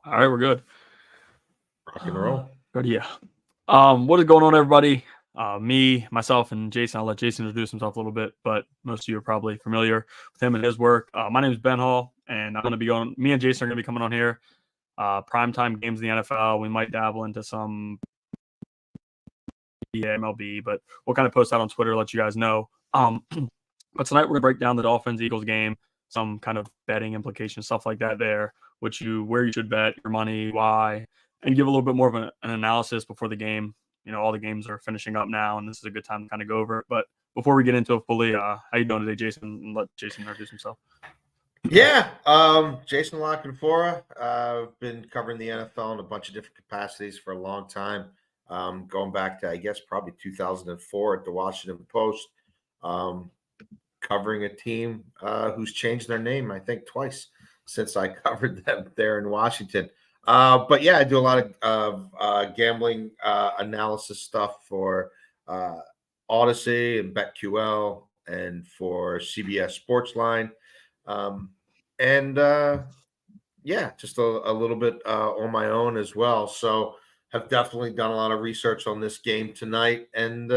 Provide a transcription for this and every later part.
All right, we're good. Rock and roll. Good, yeah. What is going on, everybody? Me, myself, and Jason. I'll let Jason introduce himself a little bit, but most of you are probably familiar with him and his work. My name is Ben Hall, and I'm going to be going. Me and Jason are going to be coming on here. Primetime games in the NFL. We might dabble into some MLB, but we'll kind of post that on Twitter, let you guys know. But tonight we're going to break down the Dolphins-Eagles game, some kind of betting implications, stuff like that there, where you should bet your money, why, and give a little bit more of an analysis before the game. You know, all the games are finishing up now, and this is a good time to kind of go over it. But before we get into it fully, how you doing today, Jason? And let Jason introduce himself. Yeah, Jason Canfora. I've been covering the NFL in a bunch of different capacities for a long time, going back to, I guess, probably 2004 at the Washington Post, covering a team who's changed their name, I think, twice since I covered them there in Washington. But yeah, I do a lot of gambling analysis stuff for Odyssey and BetQL and for CBS Sportsline. Yeah, just a little bit on my own as well. So have definitely done a lot of research on this game tonight. And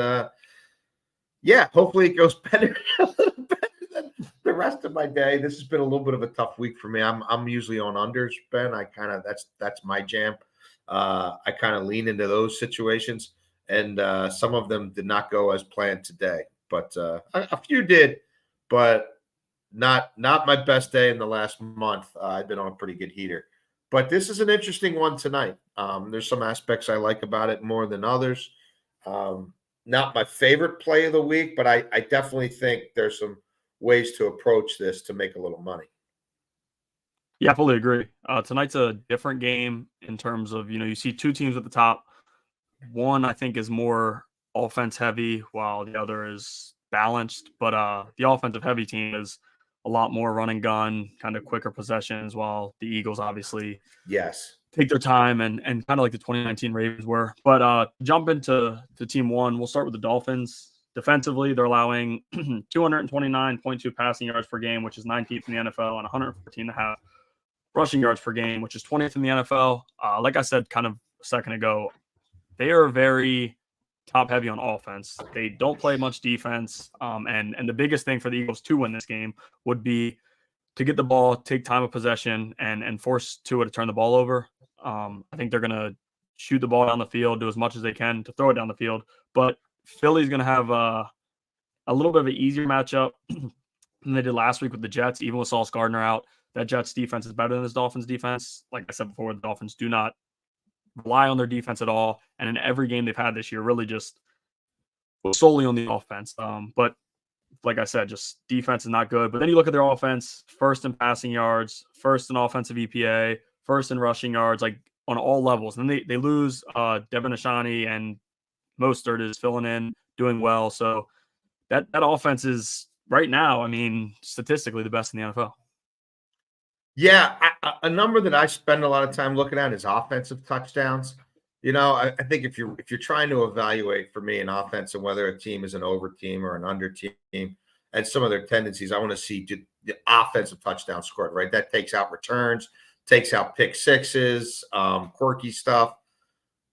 yeah, hopefully it goes better, a little better than the rest of my day. This has been a little bit of a tough week for me. I'm usually on unders, Ben. That's my jam. I kind of lean into those situations, and some of them did not go as planned today, but a few did, but not my best day in the last month. I've been on a pretty good heater, but this is an interesting one tonight. There's some aspects I like about it more than others. Not my favorite play of the week, but I definitely think there's some ways to approach this to make a little money. Yeah, I fully agree. Tonight's a different game in terms of, you see two teams at the top. One, I think, is more offense heavy, while the other is balanced. But the offensive heavy team is a lot more run and gun, kind of quicker possessions, while the Eagles obviously take their time and kind of like the 2019 Ravens were. But jump into team one. We'll start with the Dolphins. Defensively, they're allowing 229.2 passing yards per game, which is 19th in the NFL, and 114.5 rushing yards per game, which is 20th in the NFL. Like I said kind of a second ago, they are very top heavy on offense. They don't play much defense. And the biggest thing for the Eagles to win this game would be to get the ball, take time of possession, and force Tua to turn the ball over. I think they're going to shoot the ball down the field, do as much as they can to throw it down the field. But Philly's going to have a little bit of an easier matchup than they did last week with the Jets, even with Sauce Gardner out. That Jets defense is better than this Dolphins defense. Like I said before, the Dolphins do not rely on their defense at all. And in every game they've had this year, really just solely on the offense. But like I said, just defense is not good. But then you look at their offense, first in passing yards, first in offensive EPA, first in rushing yards, like on all levels. And then they lose Devin Ashani, and Mostert is filling in, doing well. So that offense is right now, I mean, statistically the best in the NFL. Yeah, a number that I spend a lot of time looking at is offensive touchdowns. I think if you're trying to evaluate, for me, an offense and whether a team is an over team or an under team and some of their tendencies, I want to see the offensive touchdown scored, right? That takes out returns, takes out pick sixes, quirky stuff.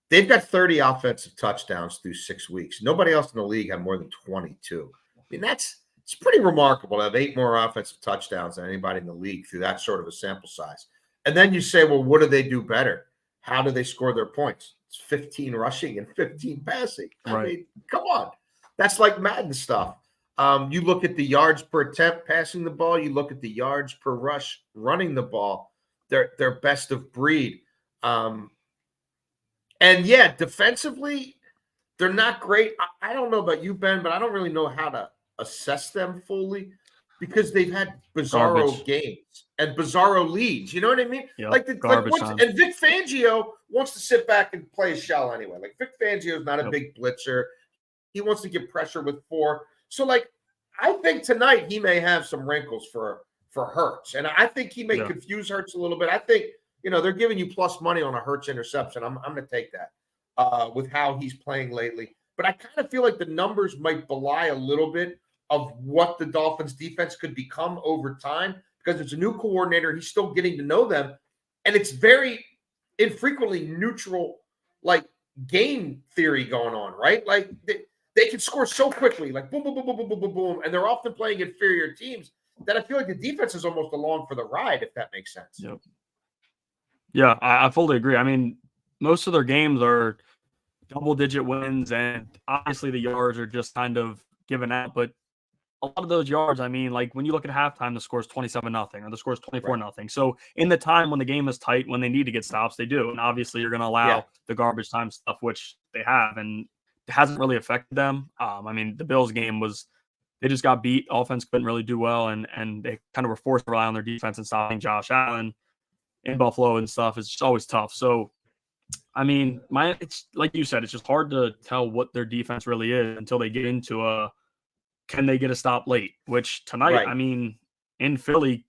They've got 30 offensive touchdowns through 6 weeks. Nobody else in the league had more than 22. I mean, it's pretty remarkable to have 8 more offensive touchdowns than anybody in the league through that sort of a sample size. And then you say, well, what do they do better? How do they score their points? It's 15 rushing and 15 passing. I mean, come on. That's like Madden stuff. You look at the yards per attempt passing the ball. You look at the yards per rush running the ball. They're best of breed. And, yeah, defensively, they're not great. I don't know about you, Ben, but I don't really know how to assess them fully because they've had bizarro games and bizarro leads. You know what I mean? Yep. And Vic Fangio wants to sit back and play a shell anyway. Like, Vic Fangio is not a big blitzer. He wants to get pressure with 4. So, like, I think tonight he may have some wrinkles for Hurts, and I think he may confuse Hurts a little bit. I think they're giving you plus money on a Hurts interception. I'm going to take that with how he's playing lately. But I kind of feel like the numbers might belie a little bit of what the Dolphins defense could become over time because it's a new coordinator. He's still getting to know them. And it's very infrequently neutral, like, game theory going on, right? Like they can score so quickly, like boom, boom, boom, boom, boom, boom, boom, boom, and they're often playing inferior teams that I feel like the defense is almost along for the ride, if that makes sense. Yep. Yeah, I fully agree. I mean, most of their games are double-digit wins, and obviously the yards are just kind of given out. But a lot of those yards, I mean, like when you look at halftime, the score is 27-0 or the score is 24-0. So in the time when the game is tight, when they need to get stops, they do. And obviously you're going to Yeah, allow the garbage time stuff, which they have, and it hasn't really affected them. I mean, the Bills game was they just got beat. Offense couldn't really do well, and they kind of were forced to rely on their defense and stopping Josh Allen in Buffalo and stuff. It's just always tough. So I mean, it's like you said, it's just hard to tell what their defense really is until they get into a can they get a stop late? Which tonight, right. I mean, in Philly,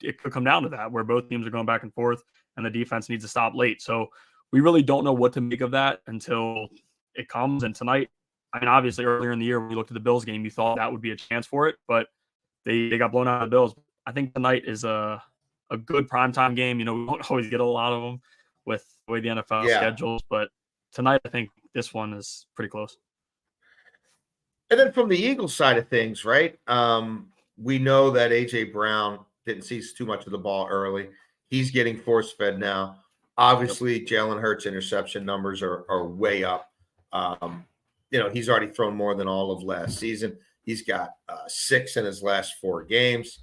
it could come down to that where both teams are going back and forth, and the defense needs to stop late. So we really don't know what to make of that until it comes. And tonight, I mean, obviously earlier in the year when we looked at the Bills game, you thought that would be a chance for it, but they got blown out of the Bills. I think tonight is a good primetime game. You know, we won't always get a lot of them with the way the NFL Yeah. schedules, but tonight I think this one is pretty close. And then from the Eagles side of things, right? We know that AJ Brown didn't see too much of the ball early. He's getting force fed now. Yep. Obviously, Jalen Hurts' interception numbers are way up. He's already thrown more than all of last season. He's got 6 in his last 4 games.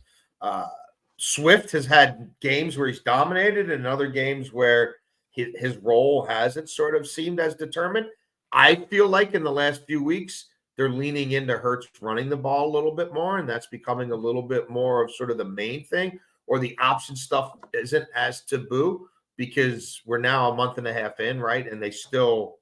Swift has had games where he's dominated and other games where his role hasn't sort of seemed as determined. I feel like in the last few weeks, they're leaning into Hurts running the ball a little bit more, and that's becoming a little bit more of sort of the main thing, or the option stuff isn't as taboo because we're now a month and a half in, right? And they still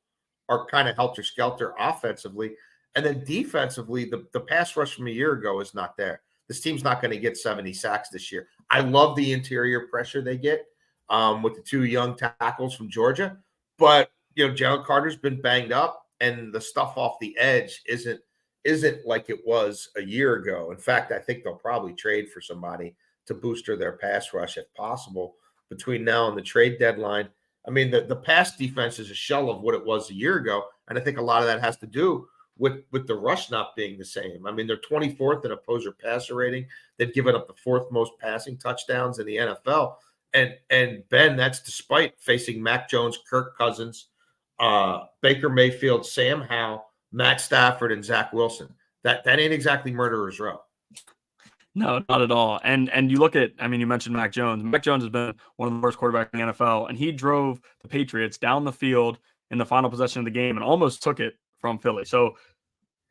are kind of helter-skelter offensively. And then defensively, the pass rush from a year ago is not there. This team's not going to get 70 sacks this year. I love the interior pressure they get with the 2 young tackles from Georgia, but Jalen Carter's been banged up, and the stuff off the edge isn't like it was a year ago. In fact, I think they'll probably trade for somebody to booster their pass rush if possible between now and the trade deadline. I mean, the pass defense is a shell of what it was a year ago, and I think a lot of that has to do with the rush not being the same. I mean, they're 24th in opposer passer rating. They've given up the 4th most passing touchdowns in the NFL. And Ben, that's despite facing Mac Jones, Kirk Cousins, Baker Mayfield, Sam Howell, Matt Stafford, and Zach Wilson. That ain't exactly murderer's row. No, not at all. And you look at, I mean, you mentioned Mac Jones. Mac Jones has been one of the worst quarterbacks in the NFL, and he drove the Patriots down the field in the final possession of the game and almost took it from Philly. So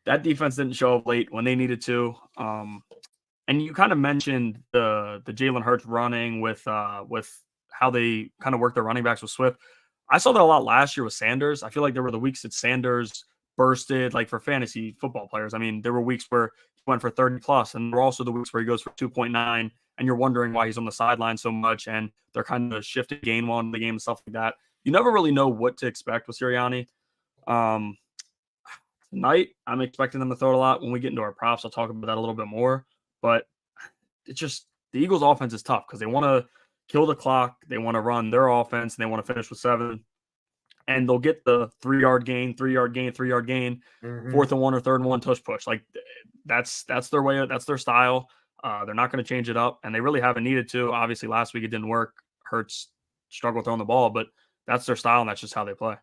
that defense didn't show up late when they needed to. And you kind of mentioned the Jalen Hurts running with how they kind of work their running backs with Swift. I saw that a lot last year with Sanders. I feel like there were the weeks that Sanders bursted, like for fantasy football players. I mean, there were weeks where he went for 30 plus, and there were also the weeks where he goes for 2.9, and you're wondering why he's on the sideline so much, and they're kind of shifting game one the game and stuff like that. You never really know what to expect with Sirianni. Um, Tonight, I'm expecting them to throw it a lot. When we get into our props, I'll talk about that a little bit more. But it's just the Eagles' offense is tough because they want to kill the clock. They want to run their offense, and they want to finish with 7. And they'll get the 3-yard gain, 3-yard gain, 3-yard gain, 4th and 1 or 3rd and 1 tush push. Like that's their way. That's their style. They're not going to change it up, and they really haven't needed to. Obviously, last week it didn't work. Hurts struggled throwing the ball, but that's their style, and that's just how they play.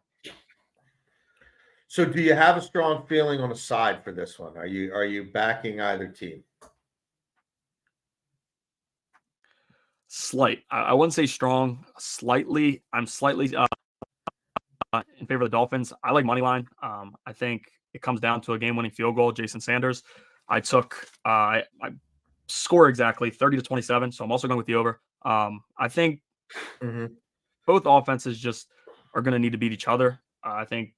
So, do you have a strong feeling on a side for this one? Are you backing either team? Slight. I wouldn't say strong. Slightly. I'm slightly in favor of the Dolphins. I like money line. I think it comes down to a game-winning field goal. Jason Sanders. I took I score exactly 30-27. So I'm also going with the over. I think both offenses just are going to need to beat each other. I think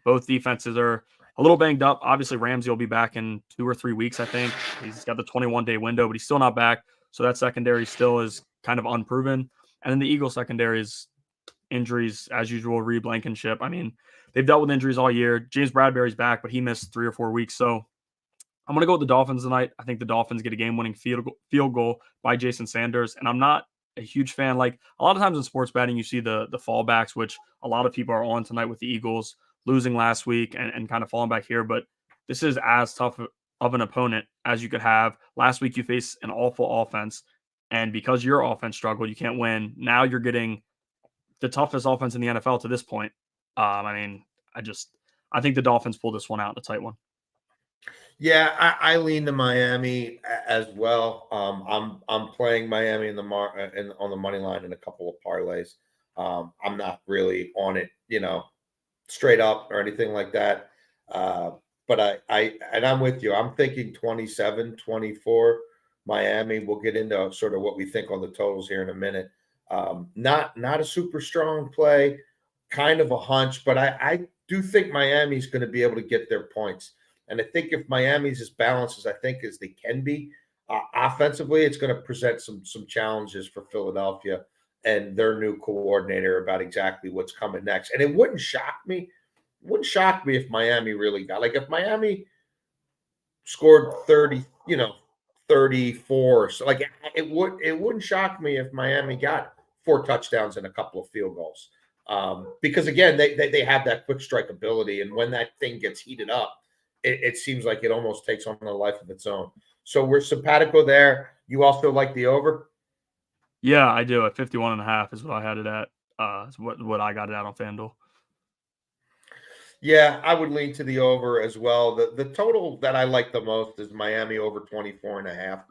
both defenses are a little banged up. Obviously, Ramsey will be back in 2 or 3 weeks, I think. He's got the 21-day window, but he's still not back. So that secondary still is kind of unproven. And then the Eagles secondary is injuries, as usual, Reed Blankenship. I mean, they've dealt with injuries all year. James Bradbury's back, but he missed 3 or 4 weeks. So I'm going to go with the Dolphins tonight. I think the Dolphins get a game-winning field goal by Jason Sanders. And I'm not a huge fan. Like a lot of times in sports betting, you see the fallbacks, which a lot of people are on tonight with the Eagles losing last week and kind of falling back here. But this is as tough of an opponent as you could have. Last week, you faced an awful offense. And because your offense struggled, you can't win. Now you're getting the toughest offense in the NFL to this point. I mean, I think the Dolphins pulled this one out in a tight one. Yeah, I lean to Miami as well. I'm playing Miami in the on the money line in a couple of parlays. I'm not really on it, straight up or anything like that. But I'm with you. I'm thinking 27-24 Miami. We'll get into sort of what we think on the totals here in a minute. Not a super strong play, kind of a hunch, but I do think Miami's going to be able to get their points. And I think if Miami's as balanced as I think as they can be, offensively, it's going to present some challenges for Philadelphia and their new coordinator about exactly what's coming next. And it wouldn't shock me. If Miami really got, like, if Miami scored 30, 34. So like it wouldn't shock me if Miami got 4 touchdowns and a couple of field goals. Because again, they have that quick strike ability, and when that thing gets heated up, it seems like it almost takes on a life of its own. So we're simpatico there. You also like the over? Yeah, I do. At 51.5 is what I had it at. Is what I got it out on FanDuel. Yeah, I would lean to the over as well. The total that I like the most is Miami over 24.5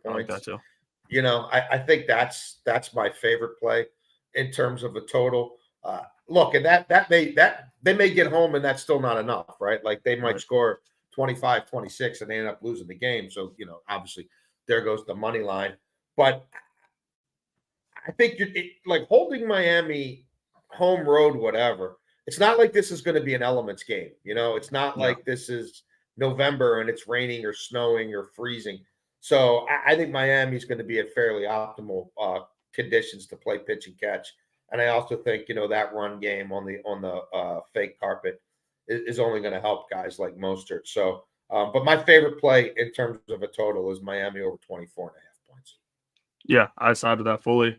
I like that points. too. I think that's my favorite play in terms of a total. Look, and that they may get home, and that's still not enough, right? Like they might score 25, 26, and they end up losing the game. So, obviously there goes the money line. But I think like holding Miami home road, whatever. It's not like this is going to be an elements game. It's not like this is November and it's raining or snowing or freezing. So I think Miami's going to be at fairly optimal conditions to play pitch and catch. And I also think, that run game on the fake carpet is only going to help guys like Mostert. So, but my favorite play in terms of a total is Miami over 24.5 points. Yeah, I side with that fully.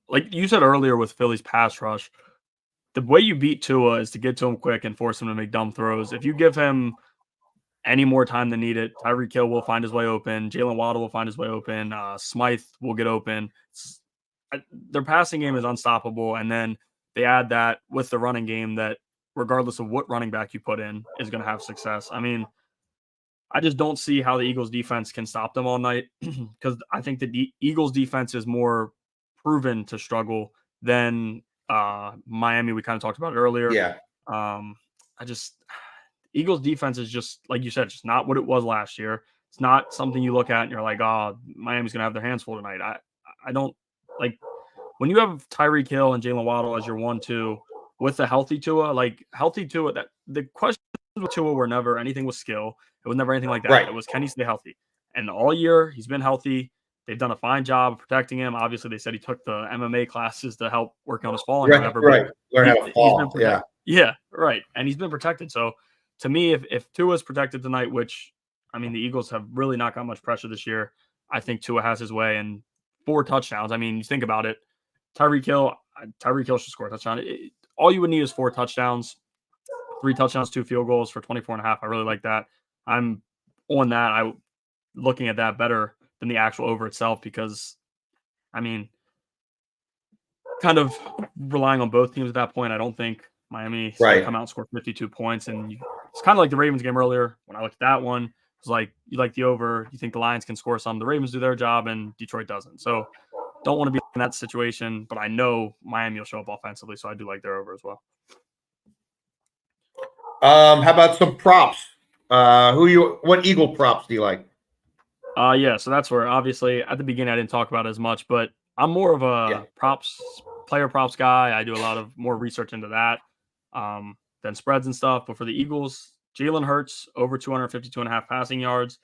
Like you said earlier with Philly's pass rush, the way you beat Tua is to get to him quick and force him to make dumb throws. If you give him any more time than needed, Tyreek Hill will find his way open. Jalen Waddle will find his way open. Smythe will get open. Their passing game is unstoppable. And then they add that with the running game that regardless of what running back you put in is going to have success. I mean, I just don't see how the Eagles defense can stop them all night because I think the Eagles defense is more proven to struggle than Miami. We kind of talked about it earlier. Yeah. Eagles defense is just, like you said, just not what it was last year. It's not something you look at and you're like, oh, Miami's going to have their hands full tonight. I don't like when you have Tyreek Hill and Jalen Waddle as your 1-2 with a healthy Tua, that the questions with Tua were never anything with skill. It was never anything like that. Right. It was, can he stay healthy? And all year he's been healthy. They've done a fine job of protecting him. Obviously, they said he took the MMA classes to help work on his falling or whatever. Right. Learn how to fall. Yeah, right. And he's been protected. So to me, if Tua is protected tonight, which, I mean, the Eagles have really not got much pressure this year, I think Tua has his way. And 4 touchdowns. I mean, you think about it. Tyreek Hill should score a touchdown. All you would need is 4 touchdowns, 3 touchdowns, 2 field goals for 24.5. I really like that. I'm on that. I'm looking at that better than the actual over itself because, I mean, kind of relying on both teams at that point. I don't think Miami's going to come out and score 52 points. And it's kind of like the Ravens game earlier. When I looked at that one, it's like, you like the over. You think the Lions can score some. The Ravens do their job and Detroit doesn't. So don't want to be in that situation, but I know Miami will show up offensively. So I do like their over as well. How about some props? What Eagle props do you like? Yeah, so that's where obviously at the beginning I didn't talk about it as much, but I'm more of a player props guy. I do a lot of more research into that than spreads and stuff. But for the Eagles, Jalen Hurts over 252.5 passing yards.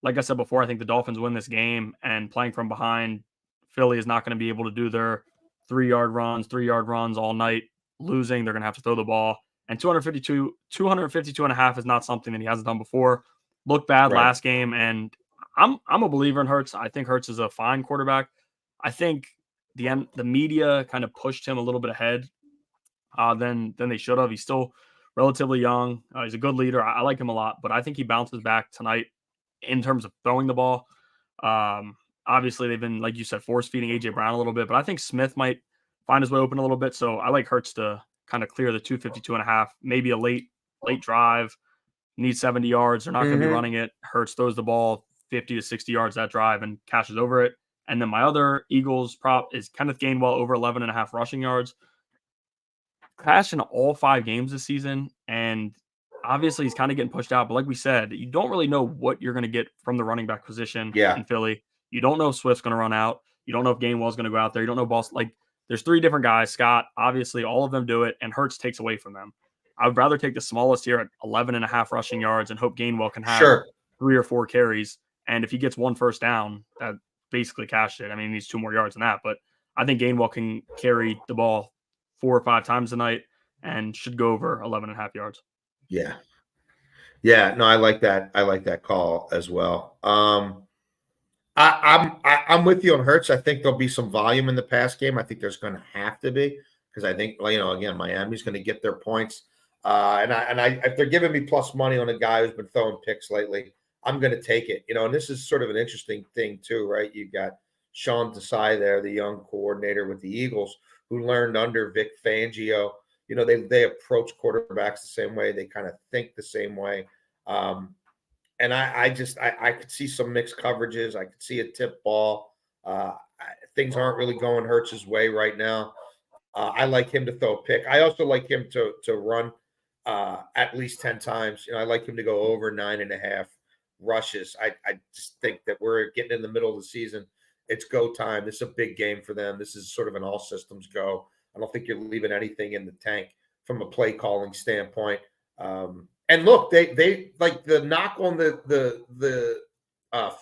Like I said before, I think the Dolphins win this game, and playing from behind, Philly is not going to be able to do their 3-yard runs all night. Losing, they're going to have to throw the ball. And 252.5 is not something that he hasn't done before. Looked bad last game, and I'm a believer in Hurts. I think Hurts is a fine quarterback. I think the media kind of pushed him a little bit ahead than they should have. He's still relatively young. He's a good leader. I like him a lot, but I think he bounces back tonight in terms of throwing the ball. Obviously, they've been, like you said, force feeding AJ Brown a little bit, but I think Smith might find his way open a little bit. So I like Hurts to kind of clear the 252.5, maybe a late drive, needs 70 yards. They're not going to be running it. Hurts throws the ball 50 to 60 yards that drive and cashes over it. And then my other Eagles prop is Kenneth Gainwell over 11.5 rushing yards. Cashed in all 5 games this season, and obviously he's kind of getting pushed out. But like we said, you don't really know what you're going to get from the running back position in Philly. You don't know if Swift's going to run out. You don't know if Gainwell's going to go out there. You don't know Boston. Like, there's 3 different guys. Scott, obviously, all of them do it, and Hurts takes away from them. I would rather take the smallest here at 11.5 rushing yards and hope Gainwell can have 3 or 4 carries. And if he gets 1 first down, that basically cashed it. I mean, he needs 2 more yards than that. But I think Gainwell can carry the ball 4 or 5 times tonight and should go over 11.5 yards. Yeah. Yeah. No, I like that. I like that call as well. I'm with you on Hurts. I think there'll be some volume in the pass game. I think there's going to have to be, because I think, again, Miami's going to get their points. And if they're giving me plus money on a guy who's been throwing picks lately, I'm going to take it. And this is sort of an interesting thing too, right? You got Sean Desai there, the young coordinator with the Eagles, who learned under Vic Fangio. They approach quarterbacks the same way. They kind of think the same way. And I could see some mixed coverages. I could see a tip ball. Things aren't really going Hurts' way right now. I like him to throw a pick. I also like him to run at least 10 times. I like him to go over 9.5 rushes. I just think that we're getting in the middle of the season. It's go time. This is a big game for them. This is sort of an all systems go. I don't think you're leaving anything in the tank from a play calling standpoint. And look, they like the knock on the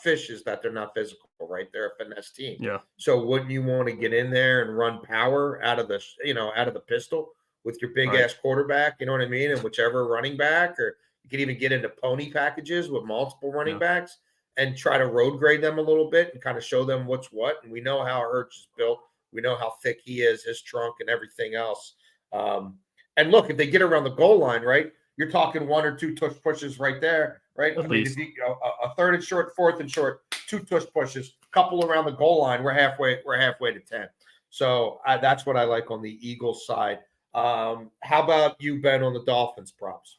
Fish is that they're not physical, right? They're a finesse team. Yeah. So wouldn't you want to get in there and run power out of the pistol with your big ass quarterback? You know what I mean? And whichever running back, or you can even get into pony packages with multiple running backs and try to road grade them a little bit and kind of show them what's what. And we know how Hurts is built. We know how thick he is, his trunk, and everything else. And look, if they get around the goal line, right, you're talking 1 or 2 tush pushes right there, right? At least. A 3rd and short, 4th and short, 2 tush pushes, couple around the goal line. We're halfway to 10. So that's what I like on the Eagles side. How about you, Ben, on the Dolphins props?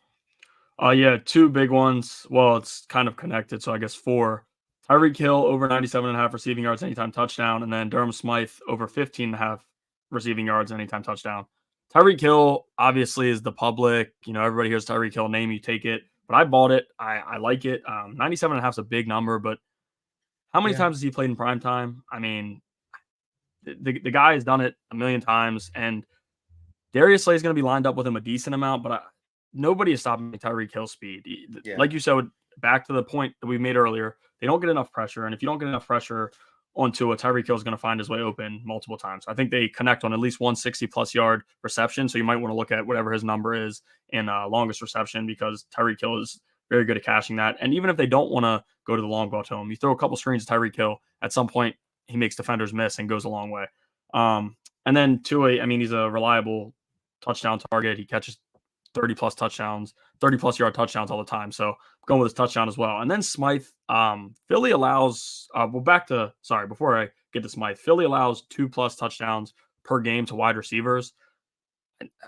Yeah, 2 big ones. Well, it's kind of connected, so I guess 4. Tyreek Hill over 97.5 receiving yards anytime touchdown, and then Durham Smythe over 15.5 receiving yards anytime touchdown. Tyreek Hill obviously is the public. Everybody hears Tyreek Hill name, you take it. But I bought it. I like it. 97.5 is a big number, but how many times has he played in prime time? I mean, the guy has done it a million times, and Darius Slay is going to be lined up with him a decent amount, but nobody is stopping Tyreek Hill's speed. Yeah. Like you said, back to the point that we made earlier, they don't get enough pressure, and if you don't get enough pressure onto Tyreek Hill is going to find his way open multiple times. I think they connect on at least 160-plus yard reception, so you might want to look at whatever his number is in longest reception, because Tyreek Hill is very good at cashing that. And even if they don't want to go to the long ball to him, you throw a couple screens to Tyreek Hill, at some point he makes defenders miss and goes a long way. And then Tua, he's a reliable touchdown target. He catches 30-plus touchdowns, 30-plus yard touchdowns all the time. So I'm going with his touchdown as well. And then Smythe, Philly allows, before I get to Smythe, Philly allows 2+ touchdowns per game to wide receivers.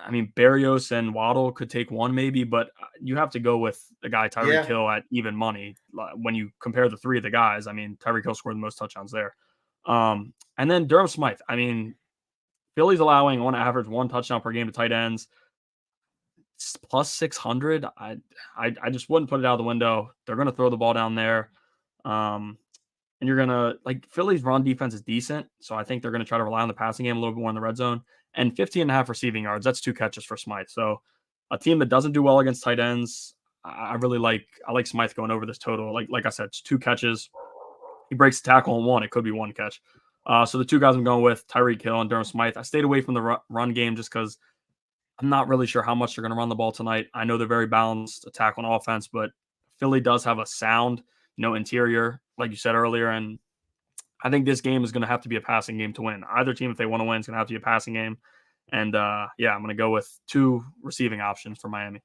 Berrios and Waddle could take 1 maybe, but you have to go with the guy Tyreek Hill at even money. When you compare the 3 of the guys, Tyreek Hill scored the most touchdowns there. And then Durham Smythe, Philly's allowing on average 1 touchdown per game to tight ends. Plus 600. I just wouldn't put it out the window. They're going to throw the ball down there. And you're going to, Philly's run defense is decent. So I think they're going to try to rely on the passing game a little bit more in the red zone. And 15.5 receiving yards. That's 2 catches for Smythe. So a team that doesn't do well against tight ends, I like Smythe going over this total. Like I said, it's 2 catches. He breaks the tackle on 1. It could be 1 catch. So the 2 guys I'm going with, Tyreek Hill and Durham Smythe. I stayed away from the run game just because I'm not really sure how much they're going to run the ball tonight. I know they're very balanced attack on offense, but Philly does have a sound, interior, like you said earlier. And I think this game is going to have to be a passing game to win. Either team, if they want to win, is going to have to be a passing game. And yeah, I'm going to go with 2 receiving options for Miami.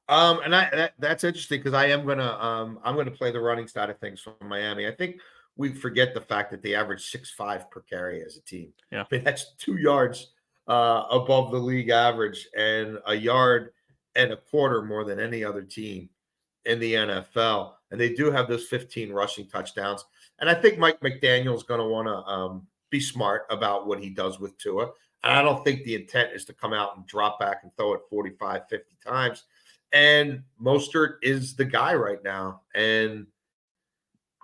And that's interesting because I'm gonna play the running side of things from Miami. I think we forget the fact that they average 6.5 per carry as a team. Yeah. I mean, that's 2 yards above the league average and a yard and a quarter more than any other team in the NFL. And they do have those 15 rushing touchdowns. And I think Mike McDaniel is going to want to be smart about what he does with Tua. And I don't think the intent is to come out and drop back and throw it 45, 50 times. And Mostert is the guy right now. And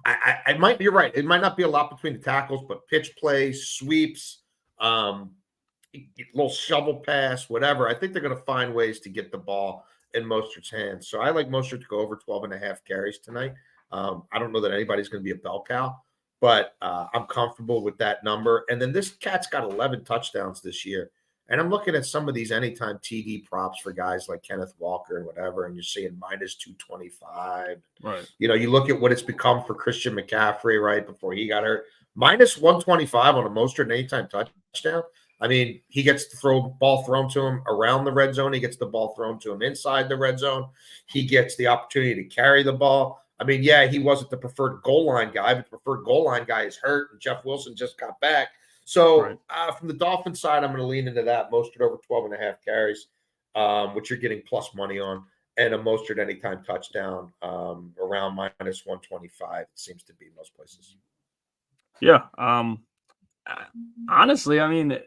I might be right. It might not be a lot between the tackles, but pitch plays, sweeps, little shovel pass, whatever. I think they're going to find ways to get the ball in Mostert's hands. So I like Mostert to go over 12.5 carries tonight. I don't know that anybody's going to be a bell cow, but I'm comfortable with that number. And then this cat's got 11 touchdowns this year. And I'm looking at some of these anytime TD props for guys like Kenneth Walker and whatever, and you're seeing minus 225. Right. You know, you look at what it's become for Christian McCaffrey right before he got hurt. Minus 125 on a Mostert anytime touchdown. I mean, he gets the ball thrown to him around the red zone. He gets the ball thrown to him inside the red zone. He gets the opportunity to carry the ball. I mean, yeah, he wasn't the preferred goal line guy, but the preferred goal line guy is hurt, and Jeff Wilson just got back. So from the Dolphins side, I'm going to lean into that. Mostert over 12.5 carries, which you're getting plus money on, and a Mostert anytime touchdown around minus 125. It seems to be in most places. Yeah. Honestly, I mean,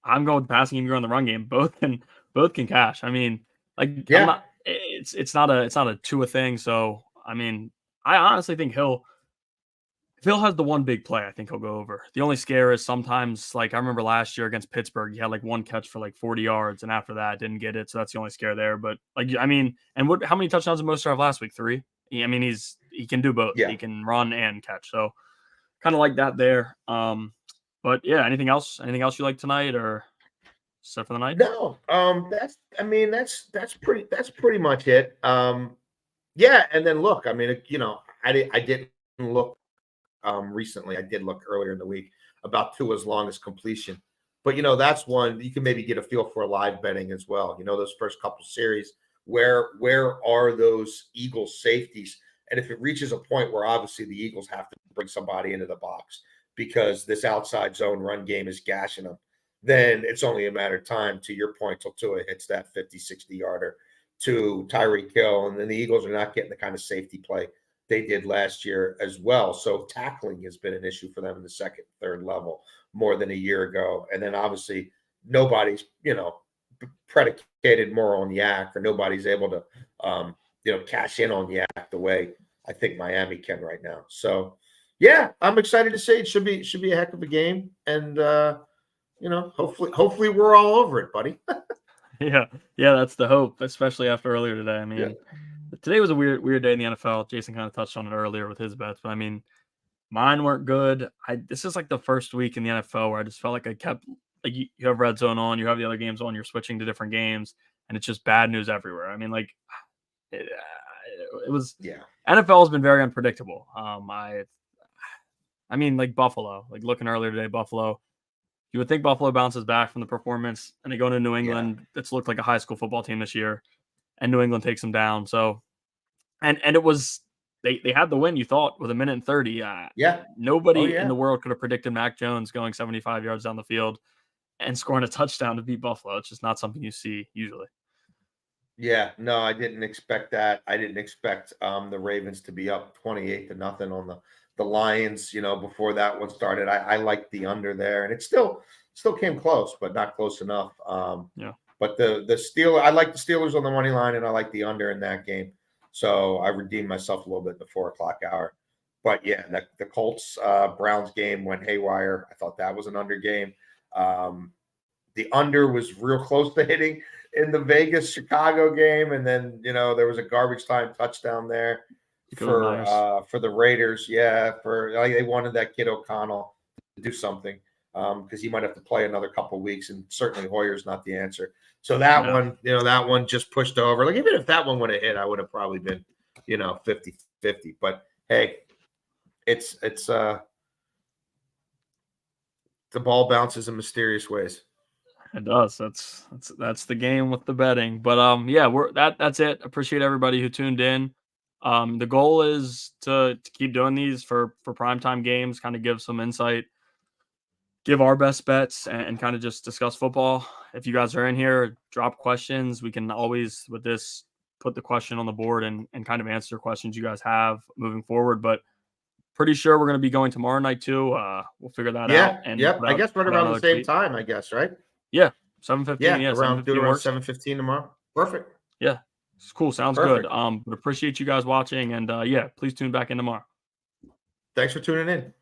I'm going with passing game, you're on the run game. Both can cash. I mean, like, yeah, it's not a Tua thing. So I mean, I honestly think if Hill has the one big play, I think he'll go over. The only scare is sometimes, like I remember last year against Pittsburgh, he had like one catch for like 40 yards, and after that didn't get it. So that's the only scare there. But like, I mean, and how many touchdowns did Mostert have last week? 3. I mean, he can do both. Yeah. He can run and catch. So kind of like that there. But yeah, anything else you like tonight, or set for the night? No, that's pretty much it. Yeah, and then look, I mean, you know, I didn't look recently. I did look earlier in the week about Tua's longest completion, but you know, that's one you can maybe get a feel for live betting as well. You know, those first couple series, where are those Eagles safeties? And if it reaches a point where obviously the Eagles have to bring somebody into the box because this outside zone run game is gashing them, then it's only a matter of time, to your point, till Tua hits that 50, 60-yarder to Tyreek Hill. And then the Eagles are not getting the kind of safety play they did last year as well. So tackling has been an issue for them in the second, third level more than a year ago. And then obviously nobody's, you know, predicated more on Yak, or nobody's able to, you know, cash in on Yak the way I think Miami can right now. So, yeah, I'm excited to say it should be a heck of a game. And, you know, hopefully we're all over it, buddy. Yeah, that's the hope, especially after earlier today. I mean, today was a weird day in the NFL. Jason kind of touched on it earlier with his bets, but I mean, mine weren't good. This is like the first week in the NFL where I just felt like I kept, like, you have red zone on, you have the other games on, you're switching to different games, and it's just bad news everywhere. I mean, like, it was. Yeah. NFL has been very unpredictable. I mean, like Buffalo, like looking earlier today, Buffalo. You would think Buffalo bounces back from the performance, and they go into New England. It's looked like a high school football team this year, and New England takes them down. So, and it was they had the win. You thought with 1:30. Nobody in the world could have predicted Mac Jones going 75 yards down the field and scoring a touchdown to beat Buffalo. It's just not something you see usually. Yeah, no, I didn't expect that. I didn't expect the Ravens to be up 28-0 on the Lions, you know, before that one started. I liked the under there, and it still came close, but not close enough. But the Steelers, I like the Steelers on the money line, and I like the under in that game. So I redeemed myself a little bit in the 4:00 hour. But yeah, the Colts Browns game went haywire. I thought that was an under game. The under was real close to hitting in the Vegas Chicago game, and then, you know, there was a garbage time touchdown there for the Raiders. Yeah, they wanted that kid O'Connell to do something because he might have to play another couple of weeks, and certainly Hoyer's not the answer. So that one just pushed over. Like, even if that one would have hit, I would have probably been, you know, 50-50. But hey, it's the ball bounces in mysterious ways. It does. That's the game with the betting. But yeah, that's it. Appreciate everybody who tuned in. The goal is to keep doing these for primetime games, kind of give some insight, give our best bets, and kind of just discuss football. If you guys are in here, drop questions. We can always with this put the question on the board and kind of answer questions you guys have moving forward. But pretty sure we're going to be going tomorrow night too. We'll figure that out Yeah, and yep. I guess right put out around the another same tweet. time, I guess, right? Yeah, 7:15. Yeah, Yeah, around do it 7:15 around works. 7:15 tomorrow. Perfect. Yeah, it's cool. Sounds good. Perfect. But appreciate you guys watching, and yeah, please tune back in tomorrow. Thanks for tuning in.